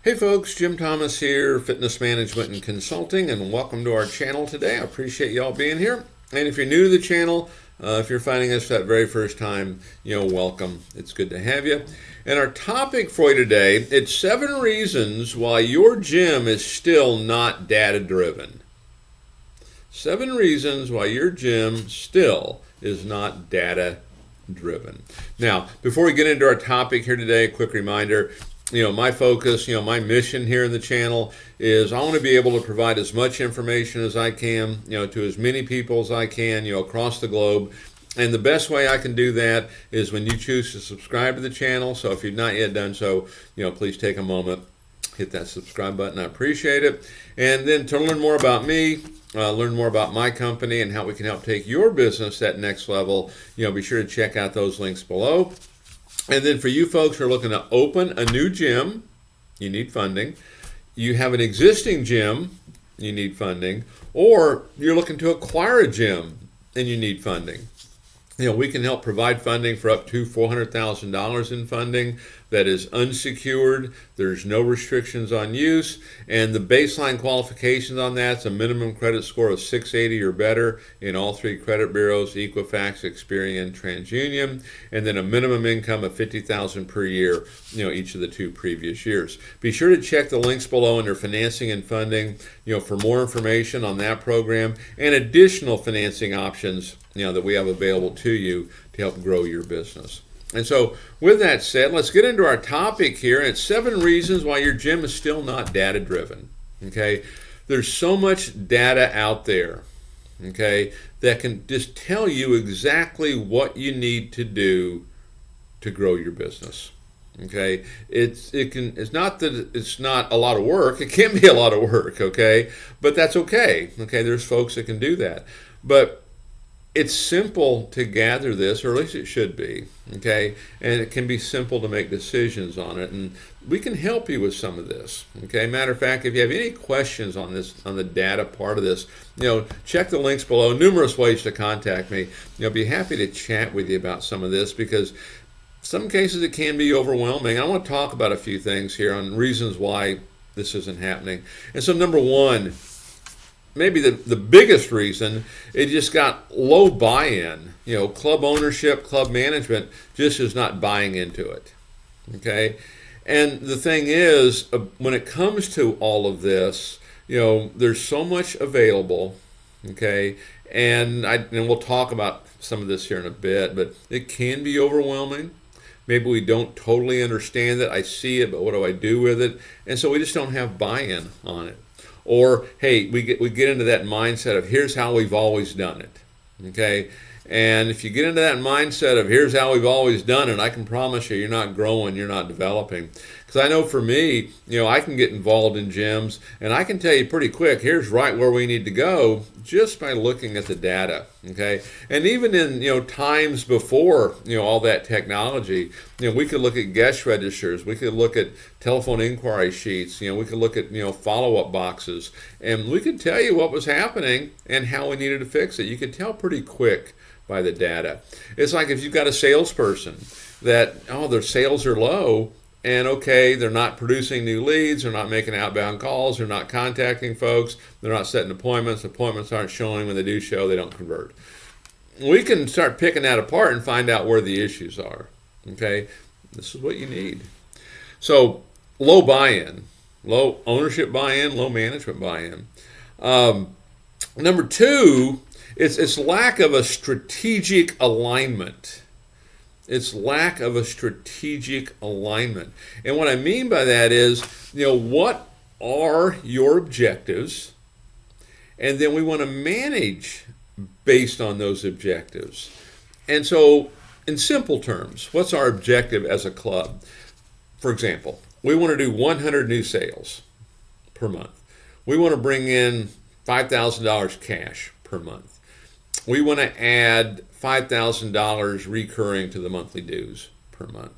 Hey folks, Jim Thomas here, Fitness Management and Consulting, and welcome to our channel today. I appreciate y'all being here. And if you're new to the channel, if you're finding us for that very first time, welcome. It's good to have you. And our topic for you today, it's 7 reasons why your gym is still not data-driven. 7 reasons why your gym still is not data-driven. Now, before we get into our topic here today, a quick reminder, my focus, my mission here in the channel is I want to be able to provide as much information as I can, to as many people as I can, across the globe. And the best way I can do that is when you choose to subscribe to the channel. So if you've not yet done so, please take a moment, hit that subscribe button. I appreciate it. And then to learn more about me, learn more about my company and how we can help take your business that next level, be sure to check out those links below. And then for you folks who are looking to open a new gym, you need funding. You have an existing gym, you need funding. Or you're looking to acquire a gym and you need funding. We can help provide funding for up to $400,000 in funding that is unsecured. There's no restrictions on use. And the baseline qualifications on that is a minimum credit score of 680 or better in all 3 credit bureaus, Equifax, Experian, TransUnion, and then a minimum income of $50,000 per year, each of the 2 previous years. Be sure to check the links below under financing and funding, for more information on that program and additional financing options that we have available to you to help grow your business. And so with that said, let's get into our topic here. And it's 7 reasons why your gym is still not data driven. Okay, there's so much data out there, okay, that can just tell you exactly what you need to do to grow your business. Okay, it's not that it's not a lot of work. It can be a lot of work, okay, but that's okay. Okay, there's folks that can do that, but it's simple to gather this, or at least it should be, okay? And it can be simple to make decisions on it, and we can help you with some of this, okay? Matter of fact, if you have any questions on this, on the data part of this, check the links below. Numerous ways to contact me. Be happy to chat with you about some of this because some cases it can be overwhelming. I want to talk about a few things here on reasons why this isn't happening. And so number 1, maybe the biggest reason, it just got low buy-in. Club ownership, club management just is not buying into it. Okay? And the thing is, when it comes to all of this, there's so much available. Okay? And we'll talk about some of this here in a bit, but it can be overwhelming. Maybe we don't totally understand it. I see it, but what do I do with it? And so we just don't have buy-in on it. Or, hey, we get into that mindset of here's how we've always done it, okay? And if you get into that mindset of here's how we've always done it, I can promise you, you're not growing, you're not developing. Because I know for me, I can get involved in gyms, and I can tell you pretty quick, here's right where we need to go just by looking at the data, okay? And even in, times before, all that technology, we could look at guest registers, we could look at telephone inquiry sheets, we could look at, follow-up boxes, and we could tell you what was happening and how we needed to fix it. You could tell pretty quick by the data. It's like if you've got a salesperson that, their sales are low, and okay, they're not producing new leads, they're not making outbound calls, they're not contacting folks, they're not setting appointments aren't showing. When they do show, they don't convert. We can start picking that apart and find out where the issues are. Okay, this is what you need. So low buy-in, low ownership buy-in, low management buy-in. Number 2, it's lack of a strategic alignment. It's lack of a strategic alignment. And what I mean by that is, what are your objectives? And then we want to manage based on those objectives. And so, in simple terms, what's our objective as a club? For example, we want to do 100 new sales per month. We want to bring in $5,000 cash per month. We want to add $5,000 recurring to the monthly dues per month.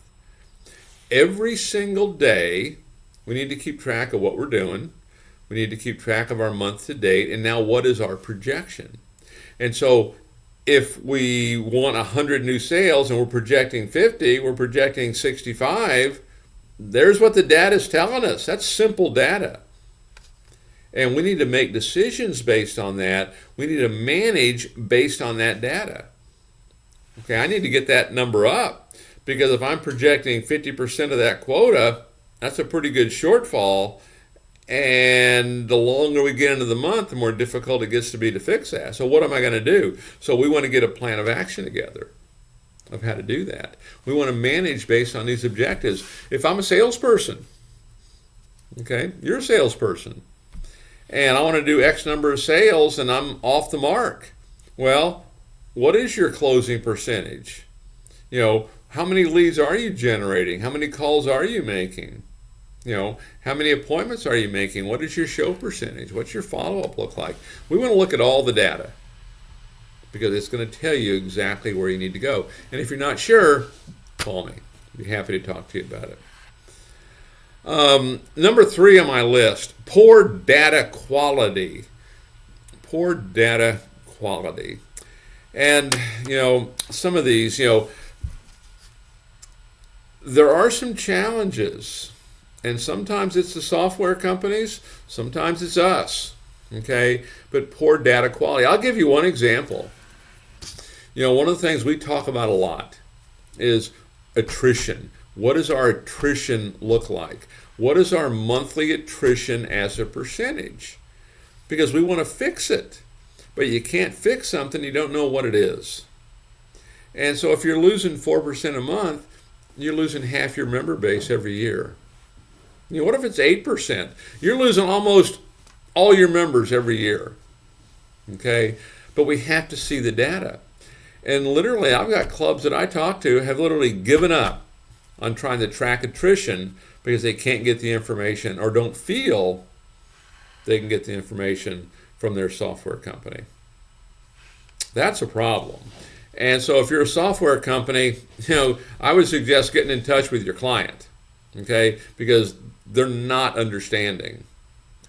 Every single day, we need to keep track of what we're doing. We need to keep track of our month to date. And now what is our projection? And so if we want 100 new sales and we're projecting 50, we're projecting 65, there's what the data is telling us. That's simple data. And we need to make decisions based on that. We need to manage based on that data. Okay, I need to get that number up, because if I'm projecting 50% of that quota, that's a pretty good shortfall. And the longer we get into the month, the more difficult it gets to be to fix that. So what am I going to do? So we want to get a plan of action together of how to do that. We want to manage based on these objectives. If I'm a salesperson, okay, you're a salesperson, and I want to do X number of sales and I'm off the mark. Well, what is your closing percentage? You know, how many leads are you generating? How many calls are you making? You know, how many appointments are you making? What is your show percentage? What's your follow-up look like? We want to look at all the data, because it's going to tell you exactly where you need to go. And if you're not sure, call me. I'd be happy to talk to you about it. Number 3 on my list, poor data quality. Poor data quality. And, you know, some of these, you know, there are some challenges. And sometimes it's the software companies, sometimes it's us, okay? But poor data quality. I'll give you one example. You know, one of the things we talk about a lot is attrition. What does our attrition look like? What is our monthly attrition as a percentage? Because we want to fix it, but you can't fix something you don't know what it is. And so if you're losing 4% a month, you're losing half your member base every year. You know, what if it's 8%? You're losing almost all your members every year, okay? But we have to see the data. And literally, I've got clubs that I talk to have literally given up on trying to track attrition because they can't get the information or don't feel they can get the information from their software company. That's a problem. And so if you're a software company, you know, I would suggest getting in touch with your client, okay? Because they're not understanding,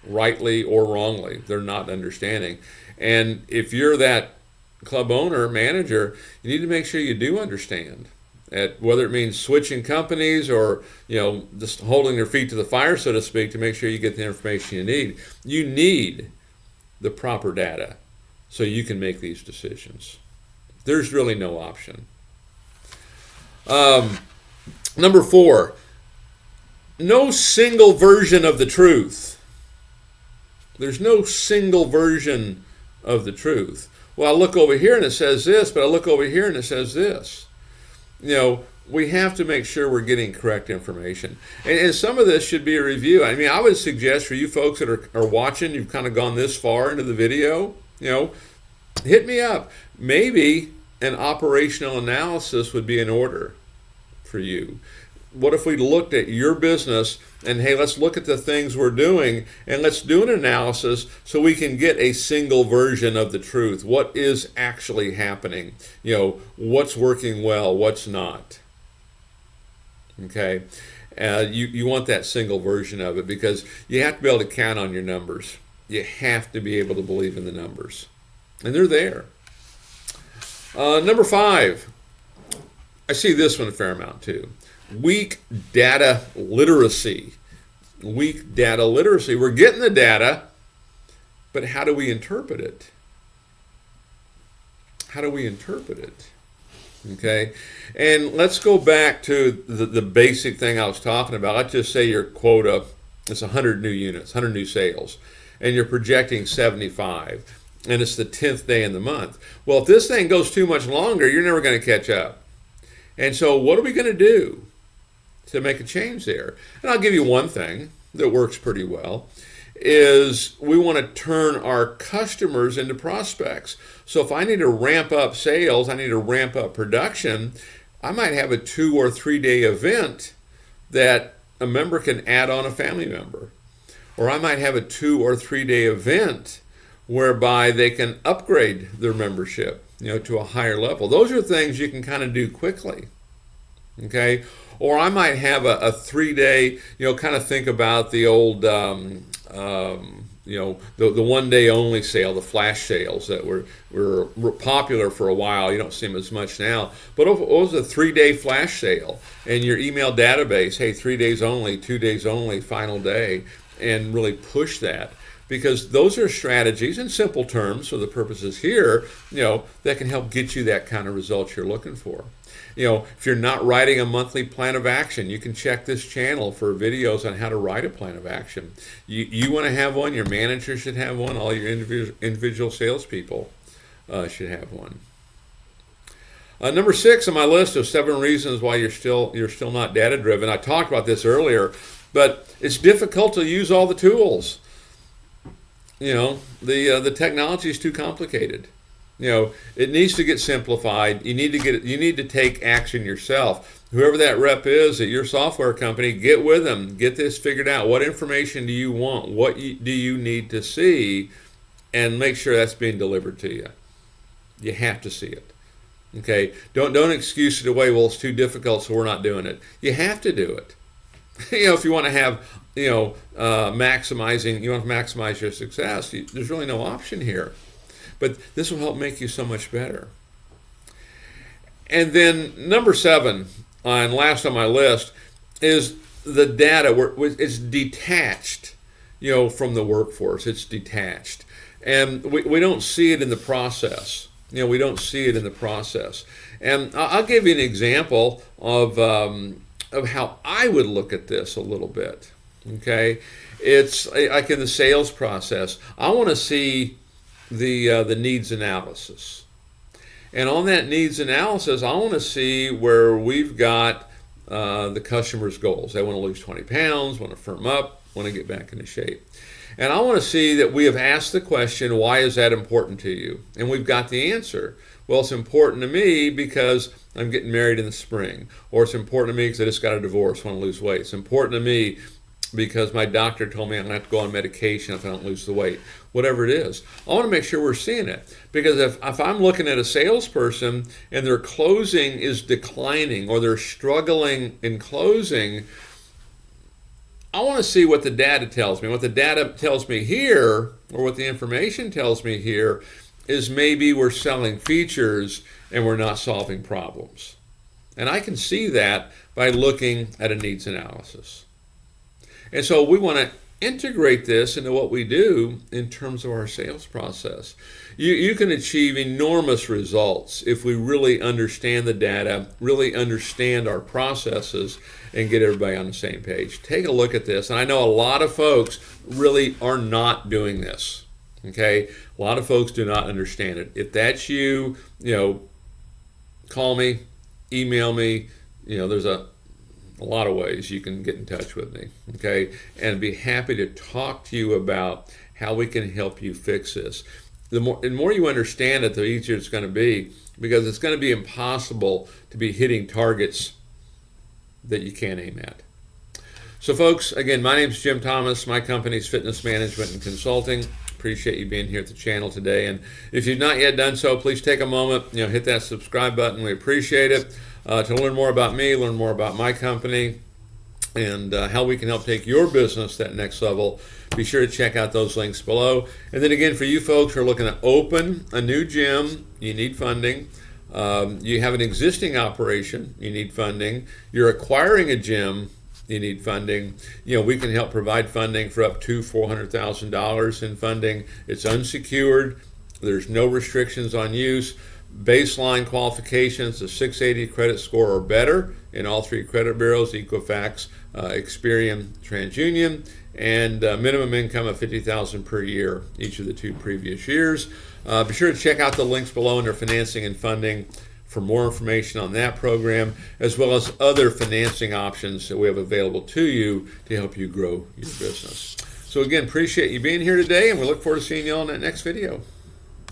rightly or wrongly, they're not understanding. And if you're that club owner, manager, you need to make sure you do understand, whether it means switching companies or, you know, just holding your feet to the fire, so to speak, to make sure you get the information you need. You need the proper data so you can make these decisions. There's really no option. Number 4, no single version of the truth. There's no single version of the truth. Well, I look over here and it says this, but I look over here and it says this. You know, we have to make sure we're getting correct information. And some of this should be a review. I mean, I would suggest for you folks that are watching, you've kind of gone this far into the video, you know, hit me up. Maybe an operational analysis would be in order for you. What if we looked at your business and, hey, let's look at the things we're doing and let's do an analysis so we can get a single version of the truth. What is actually happening? You know, what's working well, what's not? Okay? You want that single version of it, because you have to be able to count on your numbers. You have to be able to believe in the numbers. And they're there. Number 5, I see this one a fair amount too. Weak data literacy. Weak data literacy. We're getting the data, but how do we interpret it? How do we interpret it? Okay, and let's go back to the basic thing I was talking about. Let's just say your quota is 100 new units, 100 new sales, and you're projecting 75, and it's the 10th day in the month. Well, if this thing goes too much longer, you're never going to catch up. And so what are we going to do to make a change there? And I'll give you one thing that works pretty well, is we want to turn our customers into prospects. So if I need to ramp up sales, I need to ramp up production, I might have a 2 or 3 day event that a member can add on a family member. Or I might have a 2 or 3 day event whereby they can upgrade their membership, you know, to a higher level. Those are things you can kind of do quickly, okay? Or I might have a 3 day, you know, kind of think about the old the one day only sale, the flash sales that were popular for a while. You don't see them as much now. But if it was a 3-day flash sale and your email database, hey, 3 days only, 2 days only, final day, and really push that. Because those are strategies in simple terms for the purposes here, that can help get you that kind of results you're looking for. If you're not writing a monthly plan of action, you can check this channel for videos on how to write a plan of action. You want to have one, your manager should have one, all your individual salespeople should have one. Number 6 on my list of 7 reasons why you're still not data driven. I talked about this earlier, but it's difficult to use all the tools. The technology is too complicated. It needs to get simplified. You need to take action yourself. Whoever that rep is at your software company, get with them. Get this figured out. What information do you want? What do you need to see? And make sure that's being delivered to you. You have to see it. Okay? Don't excuse it away. Well, it's too difficult, so we're not doing it. You have to do it. If you want to have, maximize your success, there's really no option here. But this will help make you so much better. And then number 7, and last on my list, is the data where it's detached, from the workforce. It's detached. And we don't see it in the process. We don't see it in the process. And I'll give you an example of how I would look at this a little bit. Okay? It's like in the sales process. I want to see the needs analysis. And on that needs analysis, I want to see where we've got the customer's goals. They want to lose 20 pounds, want to firm up, want to get back into shape. And I want to see that we have asked the question, why is that important to you? And we've got the answer. Well, it's important to me because I'm getting married in the spring. Or it's important to me because I just got a divorce, want to lose weight. It's important to me because my doctor told me I'm going to have to go on medication if I don't lose the weight. Whatever it is. I want to make sure we're seeing it. Because if I'm looking at a salesperson and their closing is declining or they're struggling in closing, I want to see what the data tells me. What the data tells me here, or what the information tells me here, is maybe we're selling features and we're not solving problems. And I can see that by looking at a needs analysis. And so we want to integrate this into what we do in terms of our sales process. You can achieve enormous results if we really understand the data, really understand our processes, and get everybody on the same page. Take a look at this. And I know a lot of folks really are not doing this. Okay? A lot of folks do not understand it. If that's you, call me, email me. There's a lot of ways you can get in touch with me, okay? And be happy to talk to you about how we can help you fix this. The more you understand it, the easier it's going to be, because it's going to be impossible to be hitting targets that you can't aim at. So folks, again, my name's Jim Thomas. My company's Fitness Management and Consulting. Appreciate you being here at the channel today. And if you've not yet done so, please take a moment, hit that subscribe button. We appreciate it. To learn more about me, learn more about my company, and how we can help take your business to that next level, be sure to check out those links below. And then again, for you folks who are looking to open a new gym, you need funding. You have an existing operation, you need funding. You're acquiring a gym, you need funding. We can help provide funding for up to $400,000 in funding. It's unsecured. There's no restrictions on use. Baseline qualifications, a 680 credit score or better in all 3 credit bureaus, Equifax, Experian, TransUnion, and minimum income of $50,000 per year each of the 2 previous years. Be sure to check out the links below under financing and funding for more information on that program, as well as other financing options that we have available to you to help you grow your business. So again, appreciate you being here today, and we look forward to seeing you all in that next video.